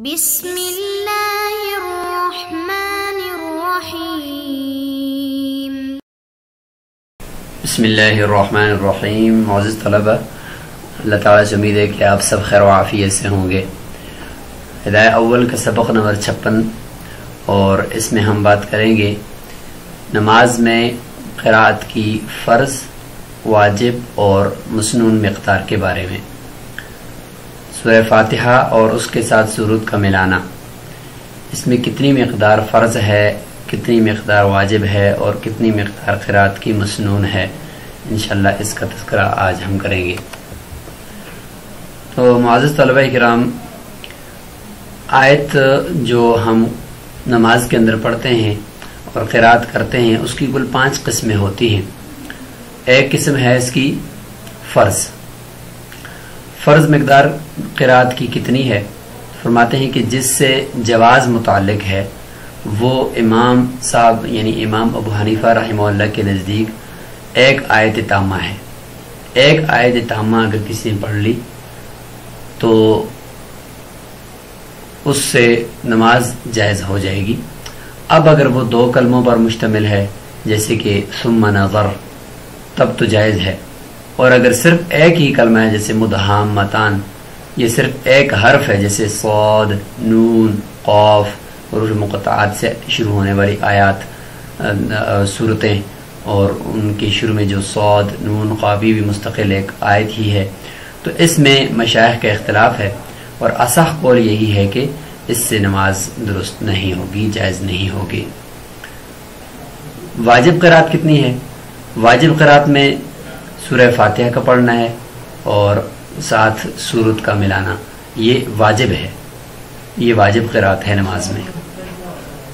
بسم اللہ الرحمن الرحیم۔ بسم اللہ الرحمن الرحیم۔ معزز طلبہ، اللہ تعالیٰ سے امید ہے کہ آپ سب خیر و عافیت سے ہوں گے۔ ہدایہ اول کا سبق نمبر 56، اور اس میں ہم بات کریں گے نماز میں قرأت کی فرض، واجب اور مسنون مقدار کے بارے میں۔ سورہ فاتحہ اور اس کے ساتھ سورت کا ملانا، اس میں کتنی مقدار فرض ہے، کتنی مقدار واجب ہے اور کتنی مقدار قرأت کی مسنون ہے، انشاءاللہ اس کا تذکرہ آج ہم کریں گے۔ تو معزز طلبہ کرام، آیت جو ہم نماز کے اندر پڑھتے ہیں اور قرأت کرتے ہیں، اس کی کل 5 قسمیں ہوتی ہیں۔ ایک قسم ہے اس کی فرض۔ فرض مقدار قرأت کی کتنی ہے؟ فرماتے ہیں کہ جس سے جواز متعلق ہے وہ امام صاحب یعنی امام ابو حنیفہ رحمہ اللہ کے نزدیک ایک آیت تامہ ہے۔ ایک آیت تامہ اگر کسی نے پڑھ لی تو اس سے نماز جائز ہو جائے گی۔ اب اگر وہ 2 کلموں پر مشتمل ہے جیسے کہ ثم نظر، تب تو جائز ہے۔ اور اگر صرف ایک ہی کلمہ ہے جیسے مدہامتان، یہ صرف ایک حرف ہے جیسے صاد، نون، قاف، حروف مقطعات سے شروع ہونے والی آیات صورتیں، اور ان کے شروع میں جو صاد، نون، قاف بھی مستقل ایک آیت ہی ہے، تو اس میں مشائخ کا اختلاف ہے، اور اصح قول یہی ہے کہ اس سے نماز درست نہیں ہوگی، جائز نہیں ہوگی۔ واجب قرأت کتنی ہے؟ واجب قرأت میں سورہ فاتحہ کا پڑھنا ہے اور ساتھ سورت کا ملانا، یہ واجب ہے، یہ واجب قرأت ہے نماز میں۔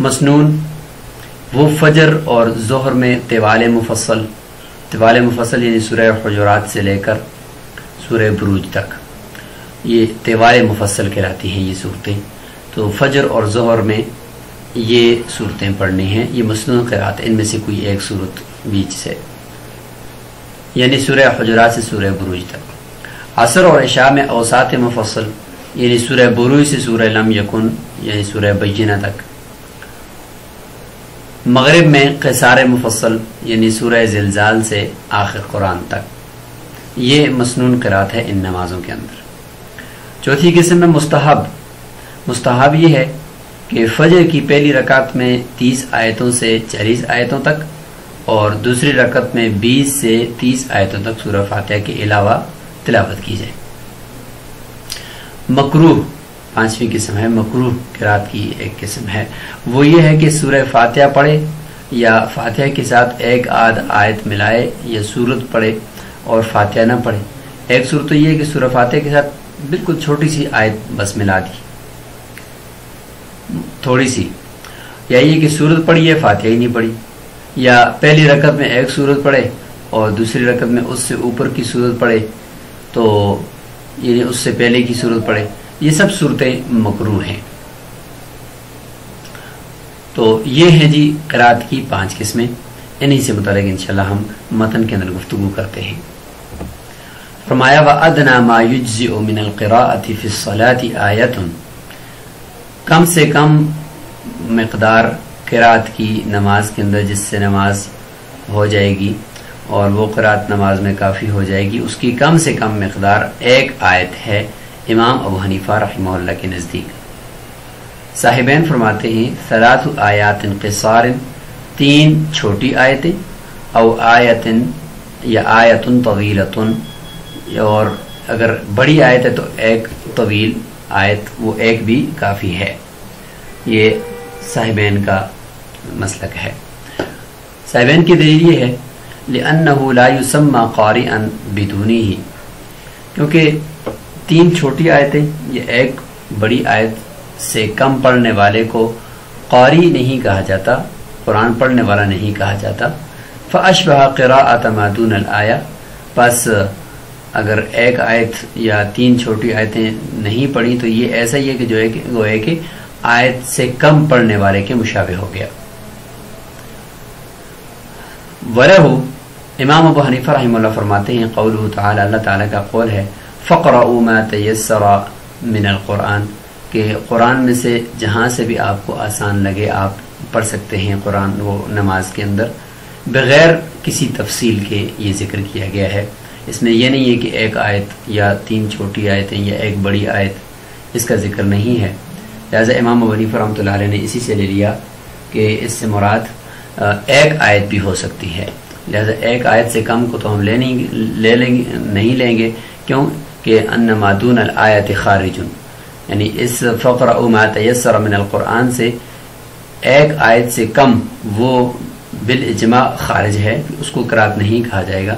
مسنون وہ فجر اور ظہر میں طوال مفصل یعنی سورہ حجرات سے لے کر سورہ بروج تک، یہ طوال مفصل کہلاتی ہیں یہ صورتیں۔ تو فجر اور ظہر میں یہ صورتیں پڑھنی ہیں، یہ مسنون قرأت، ان میں سے کوئی ایک صورت بیچ سے، یعنی سورہ حجرات سے سورہ بروج تک۔ عصر اور عشاء میں اوساط مفصل یعنی سورہ بروج سے سورہ لم یکن یعنی سورہ بینہ تک۔ مغرب میں قصار مفصل یعنی سورہ زلزال سے آخر قرآن تک، یہ مسنون قرأت ہے ان نمازوں کے اندر۔ چوتھی قسم میں مستحب یہ ہے کہ فجر کی پہلی رکعت میں 30 آیتوں سے 40 آیتوں تک، اور دوسری رکعت میں 20 سے 30 آیتوں تک سورہ فاتحہ کے علاوہ تلاوت کی جائے۔ مکروہ 5ویں قسم ہے، مکروہ قرأت کی ایک قسم ہے، وہ یہ ہے کہ سورہ فاتحہ پڑھے یا فاتحہ کے ساتھ ایک آدھ آیت ملائے یا سورت پڑھے اور فاتحہ نہ پڑھے۔ ایک صورت تو یہ ہے کہ سورہ فاتحہ کے ساتھ بالکل چھوٹی سی آیت بس ملا دی، تھوڑی سی، یا یہ کہ سورت پڑھی ہے فاتحہ ہی نہیں پڑھی، یا پہلی رکعت میں ایک سورت پڑھے اور دوسری رکعت میں اس سے اوپر کی سورت پڑھے، تو یعنی اس سے پہلے کی سورت پڑھے، یہ سب صورتیں مکروہ ہیں۔ تو یہ ہیں جی قرأت کی 5 قسمیں، انہی سے متعلق انشاءاللہ ہم متن کے اندر گفتگو کرتے ہیں۔ فرمایا وَأَدْنَى مَا يُجْزِئُ مِنَ الْقِرَاءَةِ فِي الصَّلَاةِ آیَةٌ، کم سے کم مقدار قرأت کی نماز کے اندر جس سے نماز ہو جائے گی اور وہ قرأت نماز میں کافی ہو جائے گی، اس کی کم سے کم مقدار ایک آیت ہے امام ابو حنیفہ رحمہ اللہ کے نزدیک۔ صاحبین فرماتے ہیں 3 آیات قصار، 3 چھوٹی آیتیں، او آیت یا آیت طویلۃ، اور اگر بڑی آیت ہے تو ایک طویل آیت، وہ ایک بھی کافی ہے۔ یہ صاحبین کا مسلک ہے۔ صاحبین کی دلیل یہ ہے لِأَنَّهُ لَا يُسَمَّى قَارِئًا بِدُونِهِ، کیونکہ 3 چھوٹی آیتیں یا ایک بڑی آیت سے کم پڑھنے والے کو قاری نہیں کہا جاتا، قرآن پڑھنے والا نہیں کہا جاتا۔ فَأَشْبَهَ قِرَاءَةَ مَا دُونَ الْآيَةِ، بس اگر ایک آیت یا 3 چھوٹی آیتیں نہیں پڑھی تو یہ ایسا ہی ہے کہ جو ہے کہ گویا کہ آیت سے کم پڑھنے والے کے مشابہ ہو گیا۔ وَلَهُ، امام ابو حنیفہ رحمہ اللہ فرماتے ہیں قولہ تعالی، اللہ تعالیٰ کا قول ہے فَقْرَؤُوا مَا تَيَسَّرَ مِنَ الْقُرْآنِ، کہ قرآن میں سے جہاں سے بھی آپ کو آسان لگے آپ پڑھ سکتے ہیں قرآن وہ نماز کے اندر، بغیر کسی تفصیل کے یہ ذکر کیا گیا ہے۔ اس میں یہ نہیں ہے کہ ایک آیت یا 3 چھوٹی آیتیں یا ایک بڑی آیت، اس کا ذکر نہیں ہے۔ لہٰذا امام ابو حنیفہ رحمۃ اللہ علیہ نے اسی سے لے لیا کہ اس سے مراد ایک آیت بھی ہو سکتی ہے، لہذا ایک آیت سے کم کو تو ہم نہیں لیں گے، کیوں کہ ان ما دون الآیت خارج، یعنی اس فقرأوا ما تیسر من القرآن سے ایک آیت سے کم وہ بالاجماع خارج ہے، اس کو قرات نہیں کہا جائے گا،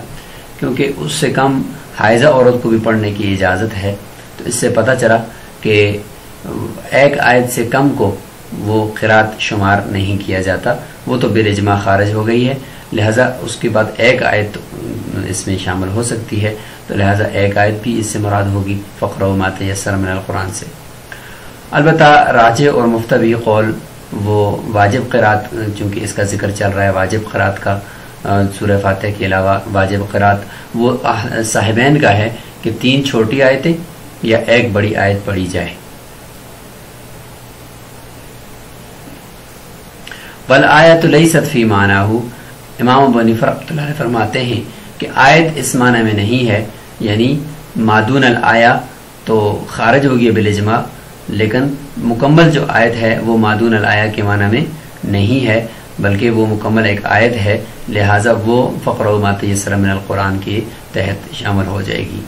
کیونکہ اس سے کم حائضہ عورت کو بھی پڑھنے کی اجازت ہے۔ تو اس سے پتہ چلا کہ ایک آیت سے کم کو وہ قرات شمار نہیں کیا جاتا، وہ تو بالاجماع خارج ہو گئی ہے، لہذا اس کے بعد ایک آیت اس میں شامل ہو سکتی ہے، تو لہذا ایک آیت بھی اس سے مراد ہوگی فقرأوا ما تیسر من القرآن سے۔ البتہ راجح اور مفتبی قول وہ واجب قرات، چونکہ اس کا ذکر چل رہا ہے واجب قرات کا سورہ فاتحہ کے علاوہ، واجب قرات وہ صاحبین کا ہے کہ 3 چھوٹی آیتیں یا ایک بڑی آیت پڑھی جائے۔ والآیت لیست فی معناہ، امام ابو حنیفہ رحمۃ اللہ علیہ فرماتے ہیں کہ آیت اس معنی میں نہیں ہے، یعنی ما دون الآیہ تو خارج ہو گئی بالاجماع، لیکن مکمل جو آیت ہے وہ ما دون الآیہ کے معنی میں نہیں ہے، بلکہ وہ مکمل ایک آیت ہے، لہٰذا وہ فقرأوا ما تیسر من القرآن کے تحت شامل ہو جائے گی۔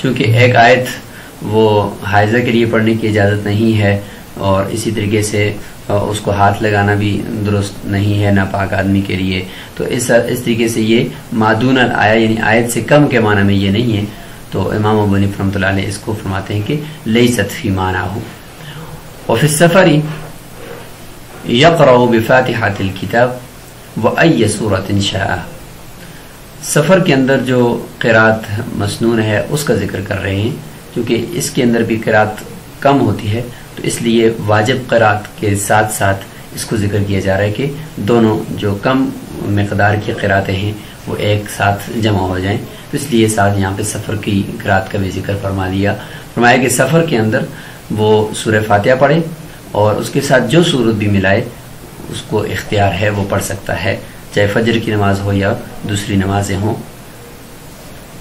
چونکہ ایک آیت وہ حائضہ کے لیے پڑھنے کی اجازت نہیں ہے، اور اسی طریقے سے اس کو ہاتھ لگانا بھی درست نہیں ہے ناپاک آدمی کے لیے، تو اس طریقے سے یہ ما دون الآیہ یعنی آیت سے کم کے معنی میں یہ نہیں ہے، تو امام ابو حنیفہ رحمۃ اللہ علیہ اس کو فرماتے ہیں کہ لیست فی معناہ۔ وفی السفر یقرأ بفاتحۃ الکتاب وأی سورۃ شاء، سفر کے اندر جو قرات مسنون ہے اس کا ذکر کر رہے ہیں، کیونکہ اس کے اندر بھی قرات کم ہوتی ہے، تو اس لیے واجب قرات کے ساتھ ساتھ اس کو ذکر کیا جا رہا ہے کہ دونوں جو کم مقدار کی قراتیں ہیں وہ ایک ساتھ جمع ہو جائیں، تو اس لیے ساتھ یہاں پہ سفر کی قرات کا بھی ذکر فرمایا کہ سفر کے اندر وہ سورہ فاتحہ پڑھے اور اس کے ساتھ جو سورت بھی ملائے اس کو اختیار ہے وہ پڑھ سکتا ہے، چاہے فجر کی نماز ہو یا دوسری نمازیں ہوں،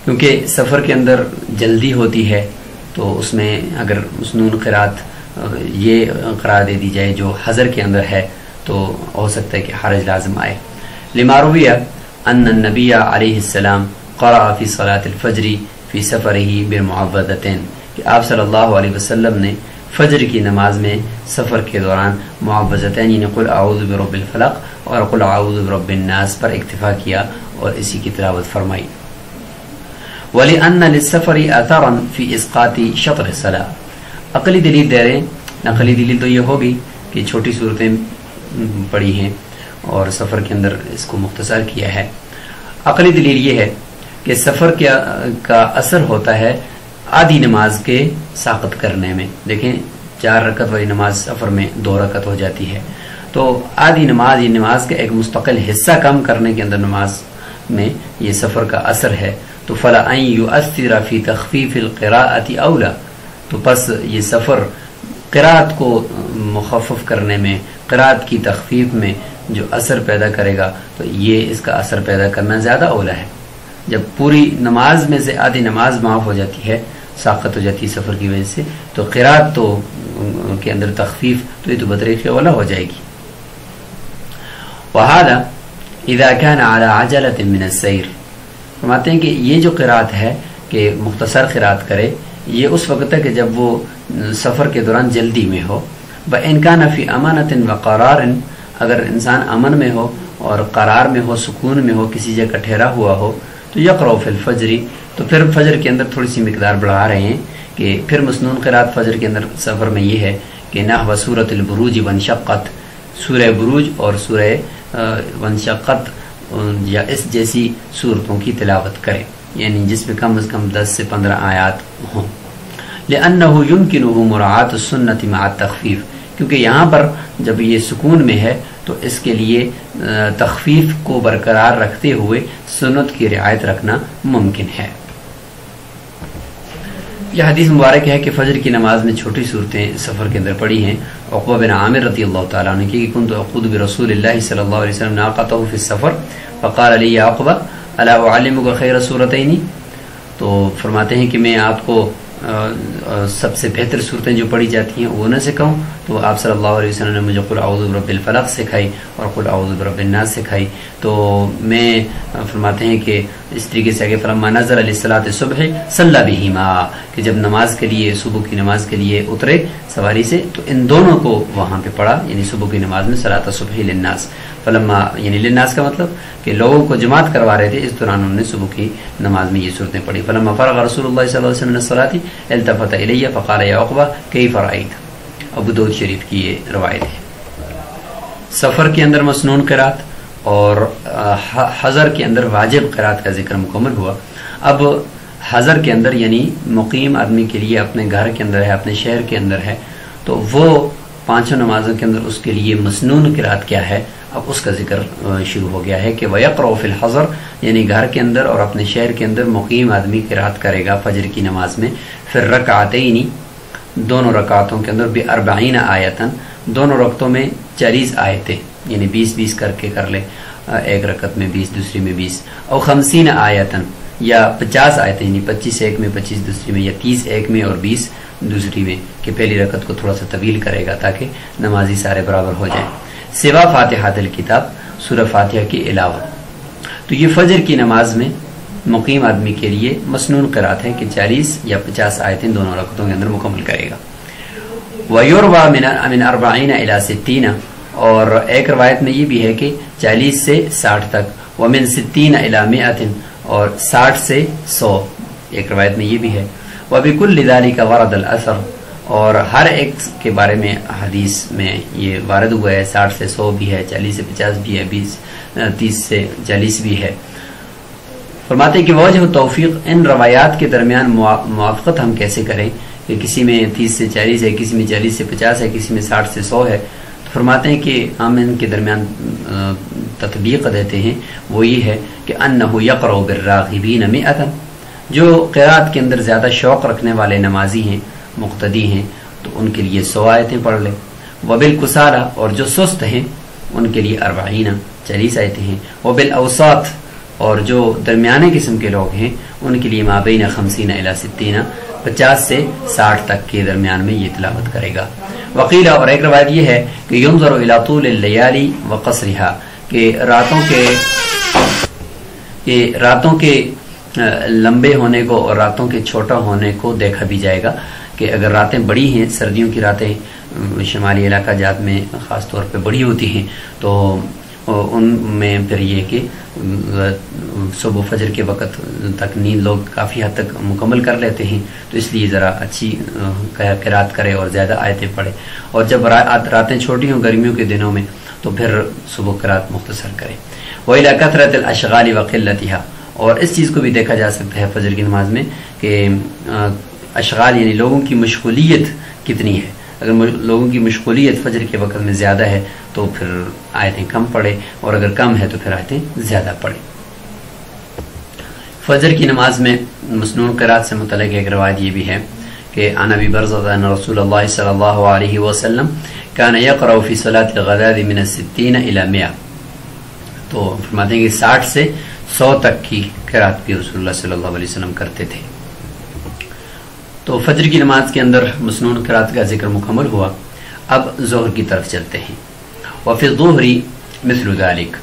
کیونکہ سفر کے اندر جلدی ہوتی ہے، تو اس میں اگر مسنون قرات یہ قرار دے دی جائے جو حضر کے اندر ہے تو ہو سکتا ہے کہ حرج لازم آئے۔ لما روی ان النبی علیہ السلام قرأ فی صلاۃ الفجر فی سفرہ بالمعوذتین، کہ آپ صلی اللہ علیہ وسلم نے فجر کی نماز میں سفر کے دوران معوذتین یعنی قل اعوذ برب الفلق اور قل اعوذ برب الناس پر اکتفا کیا اور اسی کی تلاوت فرمائی۔ وَلِأَنَّ لِلسَّفَرِ أَثَرًا فِي إِسْقَاطِ شَطْرِ الصَّلَاةِ، عقلی دلیل دے رہے ہیں، نقلی دلیل تو یہ ہوگی کہ چھوٹی صورتیں پڑھی ہیں اور سفر کے اندر اس کو مختصر کیا ہے۔ عقلی دلیل یہ ہے کہ سفر کا اثر ہوتا ہے آدھی نماز کے ساقط کرنے میں۔ دیکھیں 4 رکعت والی نماز سفر میں 2 رکعت ہو جاتی ہے، تو آدھی نماز یہ نماز کا ایک مستقل حصہ کم کرنے کے اندر نماز میں یہ سفر کا اثر ہے، تو فَلَا أَن يُؤَثِّرَ فِي تَخْفِيفِ الْقِرَاءَةِ أَوْلَى، تو پس یہ سفر قرات کو مخفف کرنے میں، قرات کی تخفیف میں جو اثر پیدا کرے گا تو یہ اس کا اثر پیدا کرنا زیادہ اولا ہے۔ جب پوری نماز میں سے آدھی نماز معاف ہو جاتی ہے، ساقط ہو جاتی ہے سفر کی وجہ سے، تو قرات تو کے اندر تخفیف تو یہ تو بطریق اولا ہو جائے گی۔ وَهَذَا إِذَا كَانَ عَلَى عَجَلَةٍ مِّنَ السَّيْرِ، فرماتے ہیں کہ یہ جو قرات ہے کہ مختصر قرات کرے، یہ اس وقت ہے کہ جب وہ سفر کے دوران جلدی میں ہو۔ وَإِنْ كَانَ فِي أَمَانَةٍ وَقَرَارٍ، اگر انسان امن میں ہو اور قرار میں ہو، سکون میں ہو، کسی جگہ ٹھہرا ہوا ہو، تو یقرأ فی الفجر، تو پھر فجر کے اندر تھوڑی سی مقدار بڑھا رہے ہیں کہ پھر مسنون قرات فجر کے اندر سفر میں یہ ہے کہ نحو سورۃ البروج وانشقت، سورہ بروج اور سورہ وانشقت یا اس جیسی صورتوں کی تلاوت کریں، یعنی جس میں کم از کم 10 سے 15 آیات ہوں۔ لأنه يمكنه مراعاة السنة مع التخفيف، کیونکہ یہاں پر جب یہ سکون میں ہے تو اس کے لیے تخفیف کو برقرار رکھتے ہوئے سنت کی رعایت رکھنا ممکن ہے۔ یہ حدیث مبارک ہے کہ فجر کی نماز میں چھوٹی صورتیں سفر کے اندر پڑھی ہیں. عقبہ بن عامر رضی اللہ تعالیٰ عنہ کی كنت اقود برسول اللہ صلی اللہ علیہ وسلم ناقته في السفر فقال لي يا عقبہ الا اعلمك خیر سورتين. تو فرماتے ہیں کہ میں آپ کو سب سے بہتر صورتیں جو پڑھی جاتی ہیں وہ نہ سکھاؤں. تو آپ صلی اللہ علیہ وسلم نے مجھے قل اعوذ برب الفلق سکھائی اور قل اعوذ برب الناس سکھائی. تو میں فرماتے ہیں کہ اس طریقے سے آگے فلما نزل للصلاۃ الصبح صلی بہما کہ جب نماز کے لیے صبح کی نماز کے لیے اترے سواری سے تو ان دونوں کو وہاں پہ پڑھا، یعنی صبح کی نماز میں صلاۃ الصبح للناس. فلما یعنی للناس کا مطلب کہ لوگوں کو جماعت کروا رہے تھے، اس دوران انہوں نے صبح کی نماز میں یہ صورتیں پڑھی. فلما فرغ رسول اللہ صلی اللہ علیہ وسلم من الصلاۃ التفت الی فقال یا عقبہ کیف رأیت. ابو داؤد شریف کی یہ روایت ہے. سفر کے اندر مسنون قرات اور حضر کے اندر واجب قرات کا ذکر مکمل ہوا. اب حضر کے اندر یعنی مقیم آدمی کے لیے اپنے گھر کے اندر ہے، اپنے شہر کے اندر ہے، تو وہ پانچوں نمازوں کے اندر اس کے لیے مسنون قرات کیا ہے، اب اس کا ذکر شروع ہو گیا ہے کہ وَيَقْرَأُ فِي الْحَضْرِ یعنی گھر کے اندر اور اپنے شہر کے اندر مقیم آدمی قرات کرے گا فجر کی نماز میں. پھر رکعتین دونوں رکعتوں کے اندر ب40 آیتن دونوں رکعتوں میں 40 آیتیں یعنی 20 کر کے کر لے، ایک رکعت میں 20 دوسری میں 20 اور 50 آیتن یا 50 آیتیں یعنی 25 ایک میں 25 دوسری میں یا 30 ایک میں اور 20 دوسری میں کہ پہلی رکعت کو تھوڑا سا طویل کرے گا تاکہ نمازی سارے برابر ہو جائیں. سوا فاتحۃ الکتاب سورہ فاتحہ کے علاوہ. تو یہ فجر کی نماز میں مقیم آدمی کے لیے مسنون قرات ہے کہ 40 یا 50 آیتیں دونوں رکعتوں کے اندر مکمل کرے گا. وَيُرْوَى مِنْ 40 إِلَى 60 اور ایک روایت میں یہ بھی ہے کہ 40 سے 60 تک. وَمِنْ 60 إِلَى 100 اور 60 سے 100 ایک روایت میں یہ بھی ہے. وَبِكُلِّ ذَلِكَ وَرَدَ الْأَثَرُ اور ہر ایک کے بارے میں حدیث میں یہ وارد ہوا ہے. 60 سے 100 بھی ہے، 40 سے 50 بھی ہے، 30 سے 40 بھی ہے. فرماتے ہیں کہ وجہ توفیق ان روایات کے درمیان موافقت ہم کیسے کریں کہ کسی میں 30 سے 40 ہے، کسی میں 40 سے 50 ہے، کسی میں 60 سے 100 ہے. تو فرماتے ہیں کہ ہم ان کے درمیان تطبیق دیتے ہیں، وہ یہ ہے کہ انہ یقرأ بالراغبین 100 جو قرات کے اندر زیادہ شوق رکھنے والے نمازی ہیں مقتدی ہیں تو ان کے لیے 100 آیتیں پڑھ لیں. وبالکسالى اور جو سست ہیں ان کے لیے 40 آیتیں ہیں. وبالاوساط اور جو درمیانے قسم کے لوگ ہیں ان کے لیے ما بین 50 إلى 60 50 سے 60 تک کے درمیان میں یہ تلاوت کرے گا. وقیل اور ایک روایت یہ ہے کہ ينظر إلى طول الليالي وقصرها کہ راتوں کے لمبے ہونے کو اور راتوں کے چھوٹا ہونے کو دیکھا بھی جائے گا کہ اگر راتیں بڑی ہیں، سردیوں کی راتیں شمالی علاقہ جات میں خاص طور پہ بڑی ہوتی ہیں تو ان میں پھر یہ کہ صبح فجر کے وقت تک نیند لوگ کافی حد تک مکمل کر لیتے ہیں، تو اس لیے ذرا اچھی قرات کرے اور زیادہ آیتیں پڑھے. اور جب راتیں چھوٹی ہوں گرمیوں کے دنوں میں تو پھر صبح قرات مختصر کرے. وَإِلَى كَثْرَةِ الْأَشْغَالِ وَقِلَّتِهَا اور اس چیز کو بھی دیکھا جا سکتا ہے فجر کی نماز میں کہ اشغال یعنی لوگوں کی مشغولیت کتنی ہے. اگر لوگوں کی مشغولیت فجر کے وقت میں زیادہ ہے تو پھر آیتیں کم پڑھے، اور اگر کم ہے تو پھر آیتیں زیادہ پڑھے. فجر کی نماز میں مسنون قرات سے متعلق ایک روایت یہ بھی ہے کہ عن ابی برزة ان رسول اللہ صلی اللہ علیہ وسلم كان يقرأ في صلاة الغداة من 60 إلى 100 تو فرماتے ہیں کہ 60 سے 100 تک کی قرات بھی رسول اللہ صلی اللہ علیہ وسلم کرتے تھے. تو فجر کی نماز کے اندر مسنون قرات کا ذکر مکمل ہوا. اب ظہر کی طرف چلتے ہیں. وفی الظہر مثل ذلك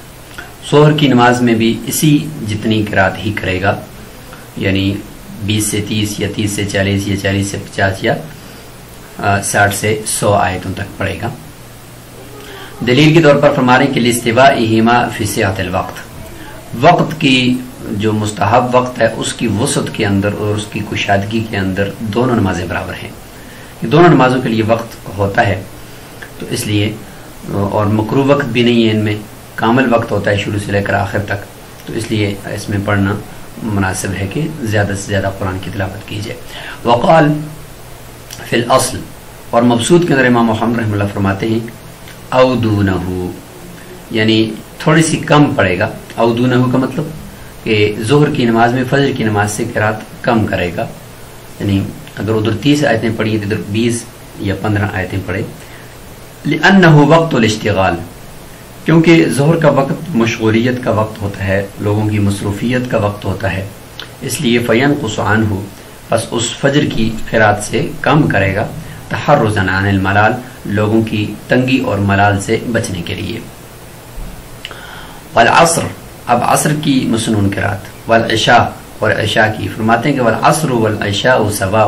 ظہر کی نماز میں بھی اسی جتنی قرات ہی کرے گا، یعنی 20 سے 30 یا 30 سے 40 یا 40 سے 50 یا 60 سے 100 آیتوں تک پڑھے گا. دلیل کے طور پر فرما رہے ہیں کہ لاستوائہما فی سعۃ الوقت وقت کی جو مستحب وقت ہے اس کی وسعت کے اندر اور اس کی کشادگی کے اندر دونوں نمازیں برابر ہیں. دونوں نمازوں کے لیے وقت ہوتا ہے تو اس لیے، اور مکروہ وقت بھی نہیں ہے، ان میں کامل وقت ہوتا ہے شروع سے لے کر آخر تک، تو اس لیے اس میں پڑھنا مناسب ہے کہ زیادہ سے زیادہ قرآن کی تلاوت کی جائے. وقال فی الاصل اور مبسوط کے اندر امام محمد رحمہ اللہ فرماتے ہیں او دونہ یعنی تھوڑی سی کم پڑے گا. او دونہ کا مطلب کہ ظہر کی نماز میں فجر کی نماز سے قرات کم کرے گا، یعنی اگر ادھر 30 آیتیں پڑھی تو ادھر 20 یا 15 آیتیں پڑھے. لأنه وقت الاشتغال، کیونکہ ظہر کا وقت مشغولیت کا وقت ہوتا ہے، لوگوں کی مصروفیت کا وقت ہوتا ہے، اس لیے فینقص عنہ، پس اس فجر کی قرات سے کم کرے گا، تحرزا عن الملال، لوگوں کی تنگی اور ملال سے بچنے کے لیے. والعصر، اب عصر کی مسنون قرات، والعشاء، اور عشاء کی. فرماتے ہیں کہ والعصر والعشاء سواء،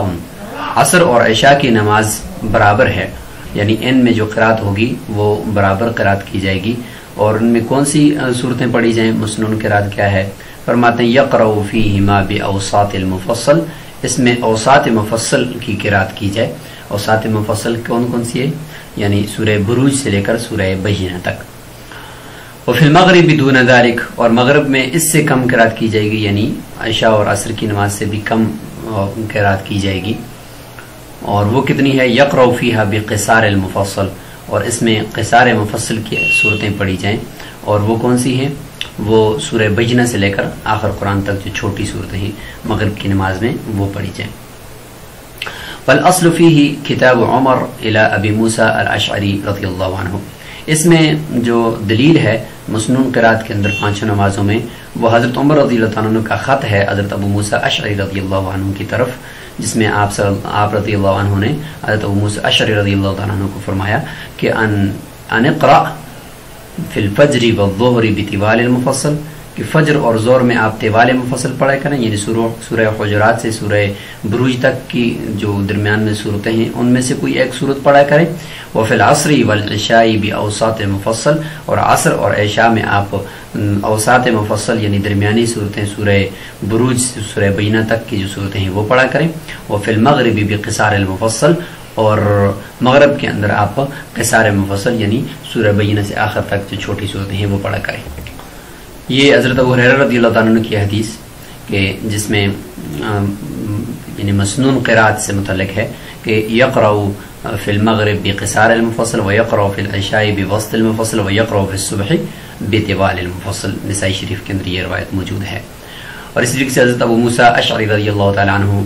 عصر اور عشاء کی نماز برابر ہے، یعنی ان میں جو قرات ہوگی وہ برابر قرات کی جائے گی. اور ان میں کون سی صورتیں پڑھی جائیں؟ مسنون قرات کیا ہے؟ فرماتے ہیں یقرأ فیہما باوساط المفصل، اس میں اوساط مفصل کی قرات کی جائے. اوساط مفصل کون کون سی ہے؟ یعنی سورہ بروج سے لے کر سورہ بینہ تک. وفی المغرب دون ذلک، اور مغرب میں اس سے کم قرات کی جائے گی، یعنی عشاء اور عصر کی نماز سے بھی کم قرات کی جائے گی. اور وہ کتنی ہے؟ یقرأ فیہا بقصار المفصل، اور اس میں قصار مفصل کی صورتیں پڑھی جائیں. اور وہ کون سی ہیں؟ وہ سورہ بینہ سے لے کر آخر قرآن تک جو چھوٹی صورتیں ہیں مغرب کی نماز میں وہ پڑھی جائیں. والاصل فیہ کتاب عمر الی ابی موسیٰ الاشعری رضی اللہ عنہ، اس میں جو دلیل ہے مسنون قرات کے اندر پانچوں نمازوں میں، وہ حضرت عمر رضی اللہ عنہ کا خط ہے حضرت ابو موسیٰ اشعری رضی اللہ عنہ کی طرف، جس میں آپ رضی اللہ عنہ نے حضرت ابو موسیٰ اشعری رضی اللہ عنہ کو فرمایا کہ ان اقرأ فی الفجر والظہر بطوال المفصل، کہ فجر اور ظہر میں آپ طوال مفصل پڑھا کریں، یعنی سورہ حجرات سے سورہ بروج تک کی جو درمیان میں صورتیں ہیں ان میں سے کوئی ایک صورت پڑھا کریں. وفی العصر والعشاء باوساط مفصل، اور عصر اور عشاء میں آپ اوساط مفصل یعنی درمیانی صورتیں سورہ بروج سے سورہ بینہ تک کی جو صورتیں ہیں وہ پڑھا کریں. وفی المغرب بقصار المفصل، اور مغرب کے اندر آپ قصار مفصل یعنی سورہ بینہ سے آخر تک جو چھوٹی صورتیں ہیں وہ پڑھا کریں. یہ حضرت ابو ہریرہ رضی اللہ تعالیٰ عنہ کی حدیث کہ جس میں یعنی مسنون قرات سے متعلق ہے کہ یقرأ فی المغرب بقصار المفصل ویقرأ فی العشاء بوسط المفصل ویقرأ فی الصبح بطوال المفصل. نسائی شریف کے اندر یہ روایت موجود ہے. اور اس طریقے سے حضرت ابو موسیٰ اشعری رضی اللہ تعالیٰ عنہ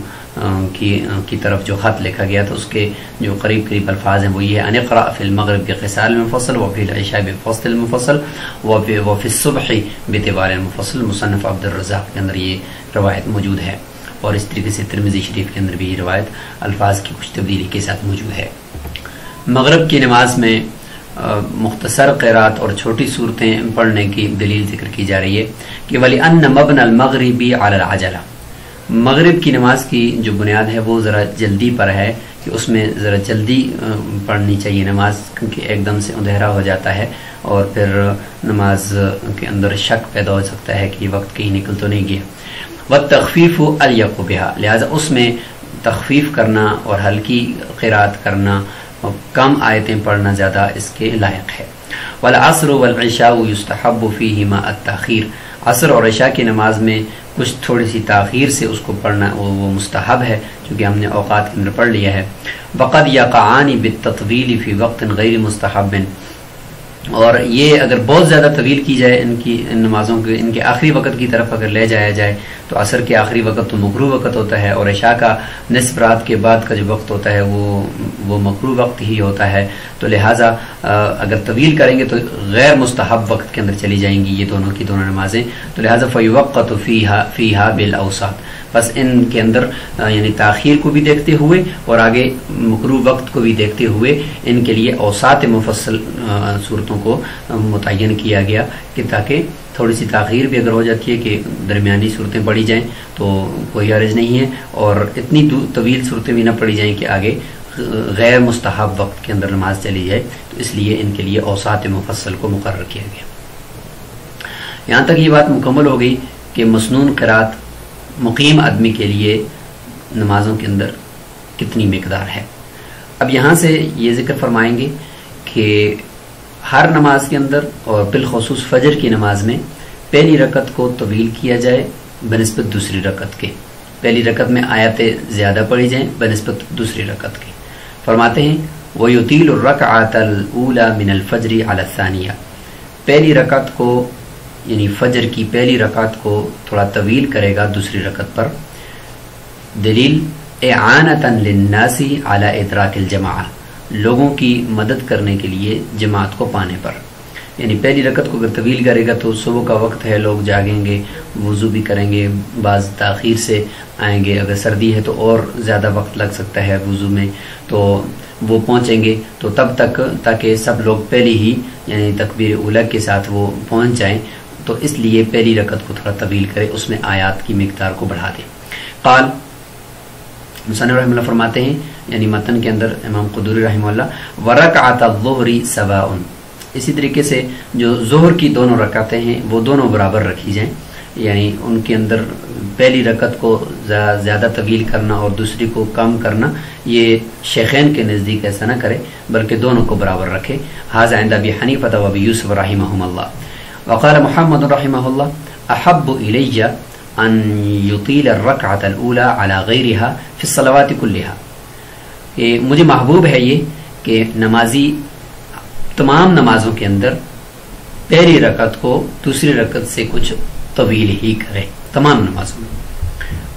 کی طرف جو خط لکھا گیا تھا اس کے جو قریب الفاظ ہیں وہ یہ ہے ان اقرأ فی المغرب بقصار المفصل وفی العشاء بوسط المفصل وفی الصبح بطوال المفصل. مصنف عبد الرزاق کے اندر یہ روایت موجود ہے. اور اس طریقے سے ترمذی شریف کے اندر بھی یہ روایت الفاظ کی کچھ تبدیلی کے ساتھ موجود ہے. مغرب کی نماز میں مختصر قرات اور چھوٹی صورتیں پڑھنے کی دلیل ذکر کی جا رہی ہے کہ وَلِأَنَّ مَبْنَ الْمَغْرِبِ عَلَى الْعَجَلَةِ، مغرب کی نماز کی جو بنیاد ہے وہ ذرا جلدی پر ہے کہ اس میں ذرا جلدی پڑھنی چاہیے نماز، کیونکہ ایک دم سے اندھیرا ہو جاتا ہے اور پھر نماز کے اندر شک پیدا ہو سکتا ہے کہ یہ وقت کہیں نکل تو نہیں گیا. وَالتَّخْفِيفُ أَلْيَقُ بِهَا، لہٰذا اس میں تخفیف کرنا اور ہلکی قرات کرنا اور کم آیتیں پڑھنا زیادہ اس کے لائق ہے. والعصر والعشاء يستحب فيهما التاخير، عصر اور عشاء کی نماز میں کچھ تھوڑی سی تاخیر سے اس کو پڑھنا وہ مستحب ہے، چونکہ ہم نے اوقات کے اندر پڑھ لیا ہے. وقد يقعان بالتطويل في وقت غیر مستحب، اور یہ اگر بہت زیادہ طویل کی جائے ان نمازوں کے ان کے آخری وقت کی طرف اگر لے جایا جائے تو عصر کے آخری وقت تو مکروہ وقت ہوتا ہے، اور عشاء کا نصف رات کے بعد کا جو وقت ہوتا ہے وہ مکروہ وقت ہی ہوتا ہے. تو لہٰذا اگر طویل کریں گے تو غیر مستحب وقت کے اندر چلی جائیں گی یہ دونوں کی دونوں نمازیں. تو لہٰذا فیوقت فیہا بالاوساط، بس ان کے اندر یعنی تاخیر کو بھی دیکھتے ہوئے اور آگے مکروہ وقت کو بھی دیکھتے ہوئے ان کے لیے اوساط مفصل صورتوں کو متعین کیا گیا کہ تاکہ تھوڑی سی تاخیر بھی اگر ہو جاتی ہے کہ درمیانی صورتیں پڑھی جائیں تو کوئی حرج نہیں ہے، اور اتنی طویل صورتیں بھی نہ پڑھی جائیں کہ آگے غیر مستحب وقت کے اندر نماز چلی جائے. تو اس لیے ان کے لیے اوساط مفصل کو مقرر کیا گیا. یہاں تک یہ بات مکمل ہو گئی کہ مسنون قرات مقیم آدمی کے لیے نمازوں کے اندر کتنی مقدار ہے. اب یہاں سے یہ ذکر فرمائیں گے کہ ہر نماز کے اندر اور بالخصوص فجر کی نماز میں پہلی رکعت کو طویل کیا جائے بنسبت دوسری رکعت کے. پہلی رکعت میں آیتیں زیادہ پڑھی جائیں بنسبت دوسری رکعت کے. فرماتے ہیں وَيُطِيلُ الرَّكْعَةَ الْأُولَى مِنَ الْفَجْرِ عَلَى الثَّانِيَةِ، پہلی رکعت کو یعنی فجر کی پہلی رکعت کو تھوڑا طویل کرے گا دوسری رکعت پر. دلیل اعانتن للناسی علی ادراک الجماع، لوگوں کی مدد کرنے کے لیے جماعت کو پانے پر. یعنی پہلی رکعت کو اگر طویل کرے گا تو صبح کا وقت ہے، لوگ جاگیں گے، وضو بھی کریں گے، بعض تاخیر سے آئیں گے، اگر سردی ہے تو اور زیادہ وقت لگ سکتا ہے وضو میں، تو وہ پہنچیں گے تو تب تک تاکہ سب لوگ پہلی ہی یعنی تکبیر اولیٰ کے ساتھ وہ پہنچ جائیں، تو اس لیے پہلی رکعت کو تھوڑا طویل کرے، اس میں آیات کی مقدار کو بڑھا دے. قال مصنف رحمہ اللہ فرماتے ہیں یعنی متن کے اندر امام قدوری رحمہ اللہ ورکعت الظہر سواء، اسی طریقے سے جو ظہر کی دونوں رکعتیں ہیں وہ دونوں برابر رکھی جائیں، یعنی ان کے اندر پہلی رکعت کو زیادہ طویل کرنا اور دوسری کو کم کرنا، یہ شیخین کے نزدیک ایسا نہ کرے بلکہ دونوں کو برابر رکھے. ھذا عند ابی حنیفہ و ابی یوسف رحمہم اللہ. وقال محمد رحمہ اللہ احب الی ان یطیل الرکعۃ الاولی علی غیرها فی الصلوات کلها، مجھے محبوب ہے یہ کہ نمازی تمام نمازوں کے اندر پہلی رکعت کو دوسری رکعت سے کچھ طویل ہی کرے تمام نمازوں میں.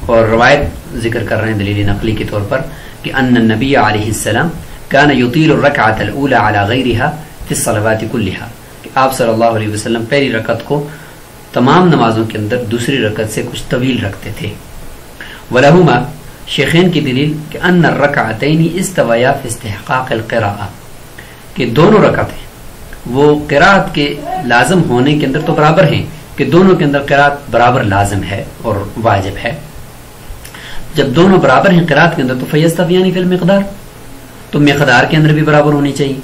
اور روایت ذکر کر رہے ہیں دلیل نقلی کے طور پر کہ ان النبی علیہ السلام کان یطیل الرکعۃ الاولی علی غیرها فی الصلوات کلها، کہ آپ صلی اللہ علیہ وسلم پہلی رکعت کو تمام نمازوں کے اندر دوسری رکعت سے کچھ طویل رکھتے تھے. ولہما، شیخین کی دلیل کہ ان الرکعتین استویا فی استحقاق القراءہ، کہ دونوں رکعتیں وہ قراءت کے لازم ہونے کے اندر تو برابر ہیں، کہ دونوں کے اندر قراءت برابر لازم ہے اور واجب ہے. جب دونوں برابر ہیں قراءت کے اندر تو فیستویان فی المقدار، تو مقدار کے اندر بھی برابر ہونی چاہیے.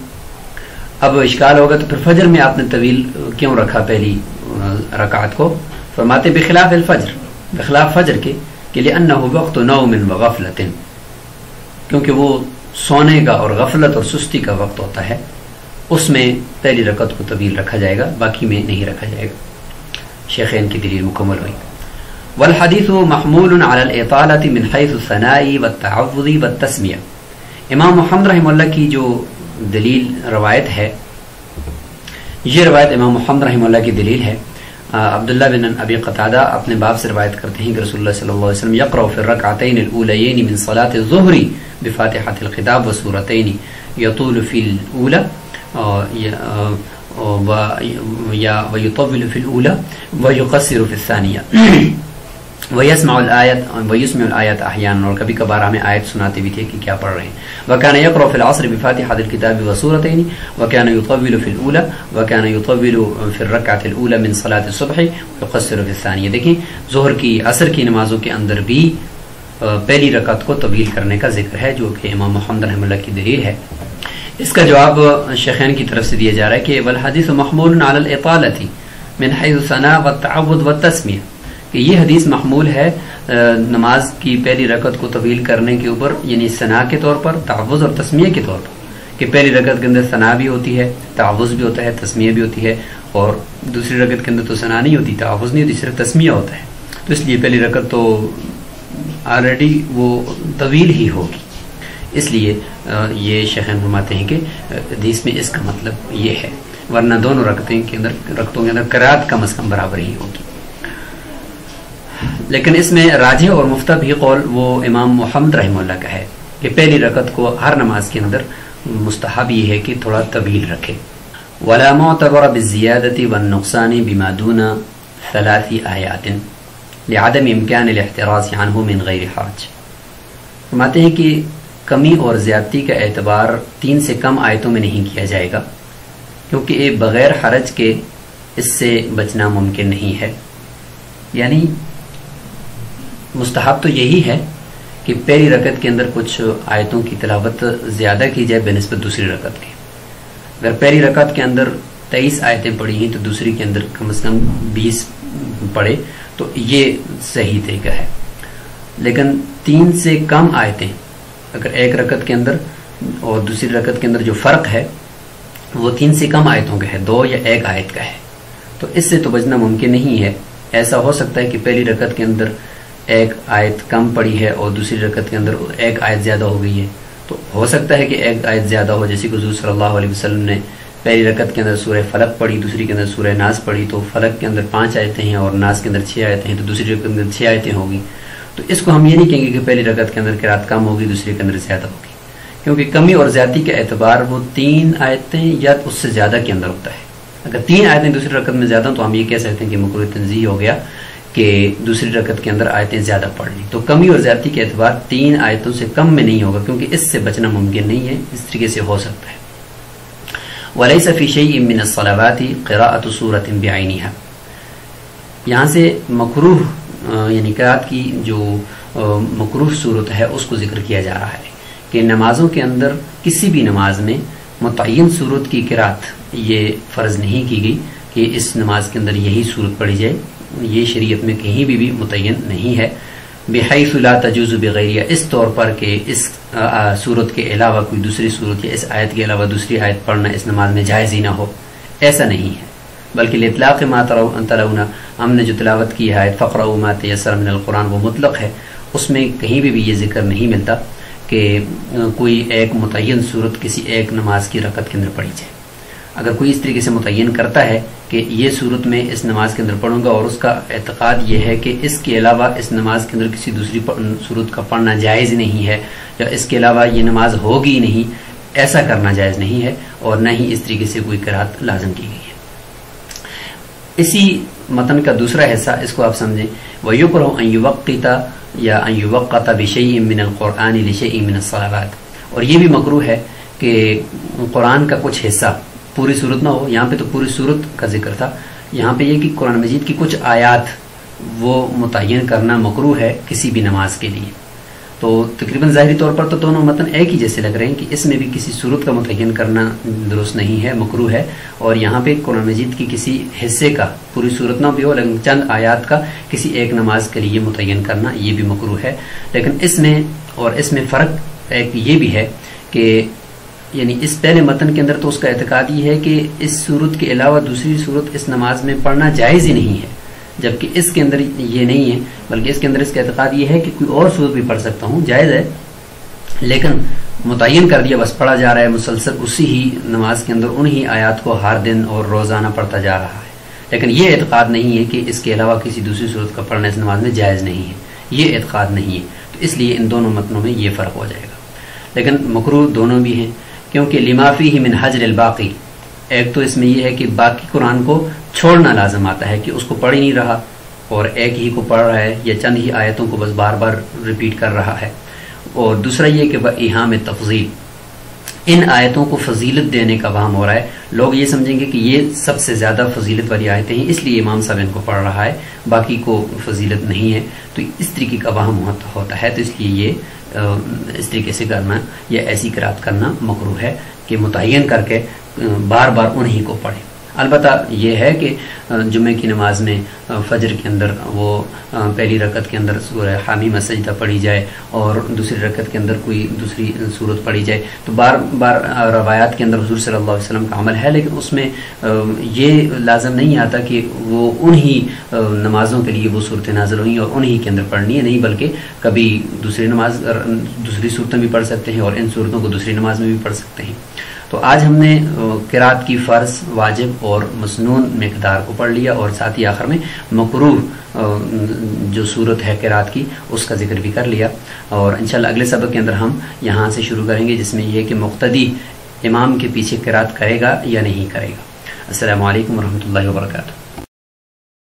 اب اشکال ہوگا تو پھر فجر میں آپ نے طویل کیوں رکھا پہلی رکعت کو؟ فرماتے بخلاف الفجر، بخلاف فجر کے، کہ لأنہ وقت نوم و غفلت، کیونکہ وہ سونے کا اور غفلت اور سستی کا وقت ہوتا ہے، اس میں پہلی رکعت کو طویل رکھا جائے گا، باقی میں نہیں رکھا جائے گا. شیخین کی دلیل مکمل ہوئی. والحدیث محمول على الاطالة من حیث الثناء والتعوذ والتسمیہ. امام محمد رحمہ اللہ کی جو دلیل روایت ہے، یہ روایت امام محمد رحمہ اللہ کی دلیل ہے. عبداللہ بن ابی قتادہ اپنے باپ سے روایت کرتے ہیں کہ رسول اللہ صلی اللہ علیہ وسلم یقرأ فی الرکعتین الاولیین من صلاة الظہر بفاتحة الخطاب وسورتین یطول فی الاولی ویطول فی الاولی ویقصر فی الثانیہ ویسمع الآیت احیانا، اور کبھی کبھار ہمیں آیت سناتے بھی تھے کہ کیا پڑھ رہے ہیں. وکان یقرأ فی العصر بفاتحة الکتاب وسورتین وکان یطول فی الاولی وکان یطول فی الرکعۃ الاولی من صلاة الصبح ویقصر فی الثانیہ. دیکھیں ظہر کی عصر کی نمازوں کے اندر بھی پہلی رکعت کو طویل کرنے کا ذکر ہے، جو کہ امام محمد رحمہ اللہ کی دلیل ہے. اس کا جواب شیخین کی طرف سے دیا جا رہا ہے کہ والحدیث محمول علی الاطالة من حیث الثناء والتعوذ والتسمیہ، کہ یہ حدیث محمول ہے نماز کی پہلی رکعت کو طویل کرنے کے اوپر، یعنی ثنا کے طور پر، تعوذ اور تسمیہ کے طور پر، کہ پہلی رکعت کے اندر ثنا بھی ہوتی ہے، تعوذ بھی ہوتا ہے، تسمیہ بھی ہوتی ہے، اور دوسری رکعت کے اندر تو ثنا نہیں ہوتی، تعوذ نہیں ہوتی، صرف تسمیہ ہوتا ہے. تو اس لیے پہلی رکعت تو آلریڈی وہ طویل ہی ہوگی، اس لیے یہ شیخین فرماتے ہیں کہ حدیث میں اس کا مطلب یہ ہے، ورنہ دونوں رکعتوں کے اندر قرات کم از کم برابر ہی ہوگی. لیکن اس میں راجح اور مفتہ بھی قول وہ امام محمد رحمہ اللہ کا ہے کہ پہلی رکعت کو ہر نماز کے اندر مستحب یہ ہے کہ تھوڑا طویل رکھے. ولا معتبر بالزیادة والنقصان بما دون 3 آیات لعدم امکان الاحتراز عنہ من غیر حرج. فرماتے ہیں کہ کمی اور زیادتی کا اعتبار 3 سے کم آیتوں میں نہیں کیا جائے گا، کیونکہ یہ بغیر حرج کے اس سے بچنا ممکن نہیں ہے. یعنی مستحب تو یہی ہے کہ پہلی رکعت کے اندر کچھ آیتوں کی تلاوت زیادہ کی جائے بنسبت دوسری رکعت کے. اگر پہلی رکعت کے اندر 23 آیتیں پڑھی ہیں تو دوسری کے اندر کم از کم 20 پڑھے تو یہ صحیح طریقہ ہے. لیکن 3 سے کم آیتیں اگر ایک رکعت کے اندر اور دوسری رکعت کے اندر جو فرق ہے وہ 3 سے کم آیتوں کا ہے، 2 یا 1 آیت کا ہے، تو اس سے تو بچنا ممکن نہیں ہے. ایسا ہو سکتا ہے کہ پہلی رکعت کے اندر 1 آیت کم پڑی ہے اور دوسری رکعت کے اندر 1 آیت زیادہ ہو گئی ہے، تو ہو سکتا ہے کہ 1 آیت زیادہ ہو، جیسے کہ حضور صلی اللہ علیہ وسلم نے پہلی رکعت کے اندر سورہ فلق پڑھی، دوسری کے اندر سورہ ناس پڑھی، تو فلق کے اندر 5 آیتیں ہیں اور ناس کے اندر 6 آیتیں ہیں، تو دوسری رکعت کے اندر 6 آیتیں ہوگی. تو اس کو ہم یہ نہیں کہیں گے کہ پہلی رکعت کے اندر قرات کم ہوگی دوسری کے اندر زیادہ ہوگی، کیونکہ کمی اور زیادتی کا اعتبار وہ 3 آیتیں یا اس سے زیادہ کے اندر ہوتا ہے۔ اگر 3 آیتیں دوسری رکعت میں زیادہ تو ہم یہ کہہ سکتے ہیں کہ مکروہ تنزیہی ہو گیا کہ دوسری رکعت کے اندر آیتیں زیادہ پڑھ لیں۔ تو کمی اور زیادتی کے اعتبار 3 آیتوں سے کم میں نہیں ہوگا، کیونکہ اس سے بچنا ممکن نہیں ہے، اس طریقے سے ہو سکتا ہے۔ وَلَيْسَ فِي شَيْءٍ مِّنَ الصَّلَوَاتِ قِرَاءَةُ سُورَةٍ بِعَيْنِهَا، یہاں سے مکروہ یعنی قرات کی جو مکروہ صورت ہے اس کو ذکر کیا جا رہا ہے کہ نمازوں کے اندر کسی بھی نماز میں متعین صورت کی قرات یہ فرض نہیں کی گئی کہ اس نماز کے اندر یہی صورت پڑھی جائے، یہ شریعت میں کہیں بھی متعین نہیں ہے۔ بحیث لا تجوز بغیرہ، اس طور پر کہ اس صورت کے علاوہ کوئی دوسری صورت یا اس آیت کے علاوہ دوسری آیت پڑھنا اس نماز میں جائز ہی نہ ہو، ایسا نہیں ہے، بلکہ الاطلاق ما تلون، ہم نے جو تلاوت کی ہے فقرؤوا ما تیسر من القرآن وہ مطلق ہے، اس میں کہیں بھی یہ ذکر نہیں ملتا کہ کوئی ایک متعین صورت کسی ایک نماز کی رکعت کے اندر پڑھی جائے۔ اگر کوئی اس طریقے سے متعین کرتا ہے کہ یہ صورت میں اس نماز کے اندر پڑھوں گا اور اس کا اعتقاد یہ ہے کہ اس کے علاوہ اس نماز کے اندر کسی دوسری صورت کا پڑھنا جائز نہیں ہے یا اس کے علاوہ یہ نماز ہوگی نہیں، ایسا کرنا جائز نہیں ہے اور نہ ہی اس طریقے سے کوئی قرات لازم کی گئی ہے۔ اسی متن کا دوسرا حصہ اس کو آپ سمجھیں، وَيُكْرَهُ أَن يُوَقِّتَ یا أَن يُوَقَّتَ بِشَيْءٍ مِّنَ الْقُرْآنِ لِشَيْءٍ مِّنَ الصَّلَوَاتِ، اور یہ بھی مکروہ ہے کہ قرآن کا کچھ حصہ، پوری صورت نہ ہو، یہاں پہ تو پوری صورت کا ذکر تھا، یہاں پہ یہ کہ قرآن مجید کی کچھ آیات وہ متعین کرنا مکروہ ہے کسی بھی نماز کے لیے۔ تو تقریباً ظاہری طور پر تو دونوں متن ایک ہی جیسے لگ رہے ہیں کہ اس میں بھی کسی صورت کا متعین کرنا درست نہیں ہے، مکروہ ہے، اور یہاں پہ قرآن مجید کی کسی حصے کا، پوری صورت نہ بھی ہو لیکن چند آیات کا کسی ایک نماز کے لیے متعین کرنا یہ بھی مکروہ ہے۔ لیکن اس میں اور اس میں فرق ایک یہ بھی ہے کہ یعنی اس پہلے متن کے اندر تو اس کا اعتقاد یہ ہے کہ اس صورت کے علاوہ دوسری صورت اس نماز میں پڑھنا جائز ہی نہیں ہے، جبکہ اس کے اندر یہ نہیں ہے، بلکہ اس کے اندر اس کا اعتقاد یہ ہے کہ کوئی اور صورت بھی پڑھ سکتا ہوں، جائز ہے، لیکن متعین کر دیا، بس پڑھا جا رہا ہے مسلسل اسی ہی نماز کے اندر انہی آیات کو ہر دن اور روزانہ پڑھتا جا رہا ہے، لیکن یہ اعتقاد نہیں ہے کہ اس کے علاوہ کسی دوسری صورت کا پڑھنا اس نماز میں جائز نہیں ہے، یہ اعتقاد نہیں ہے، تو اس لیے ان دونوں متنوں میں یہ فرق ہو جائے گا۔ لیکن مکروہ دونوں بھی ہیں، کیونکہ لما فیہ من حجر الباقی، ایک تو اس میں یہ ہے کہ باقی قرآن کو چھوڑنا لازم آتا ہے کہ اس کو پڑھ ہی نہیں رہا اور ایک ہی کو پڑھ رہا ہے یا چند ہی آیتوں کو بس بار بار ریپیٹ کر رہا ہے، اور دوسرا یہ کہ ایہام تفضیل، ان آیتوں کو فضیلت دینے کا وہم ہو رہا ہے، لوگ یہ سمجھیں گے کہ یہ سب سے زیادہ فضیلت والی آیتیں ہیں اس لیے امام صاحب ان کو پڑھ رہا ہے، باقی کو فضیلت نہیں ہے، تو اس طریقے کا وہم ہوتا ہے، تو اس لیے یہ اس طریقے سے کرنا یا ایسی قرات کرنا مکروہ ہے کہ متعین کر کے بار بار انہی کو پڑھیں۔ البتہ یہ ہے کہ جمعہ کی نماز میں فجر کے اندر وہ پہلی رکعت کے اندر سورہ حامیم سجدہ پڑھی جائے اور دوسری رکعت کے اندر کوئی دوسری صورت پڑھی جائے، تو بار بار روایات کے اندر حضور صلی اللہ علیہ وسلم کا عمل ہے، لیکن اس میں یہ لازم نہیں آتا کہ وہ انہی نمازوں کے لیے وہ صورتیں نازل ہوئیں اور انہی کے اندر پڑھنی ہے، نہیں، بلکہ کبھی دوسری صورتیں بھی پڑھ سکتے ہیں اور ان صورتوں کو دوسری نماز میں بھی پڑھ سکتے ہیں۔ تو آج ہم نے قرات کی فرض، واجب اور مسنون مقدار کو پڑھ لیا اور ساتھ ہی آخر میں مکروہ جو صورت ہے قرات کی اس کا ذکر بھی کر لیا، اور انشاءاللہ اگلے سبق کے اندر ہم یہاں سے شروع کریں گے جس میں یہ ہے کہ مقتدی امام کے پیچھے قرات کرے گا یا نہیں کرے گا۔ السلام علیکم ورحمۃ اللہ وبرکاتہ۔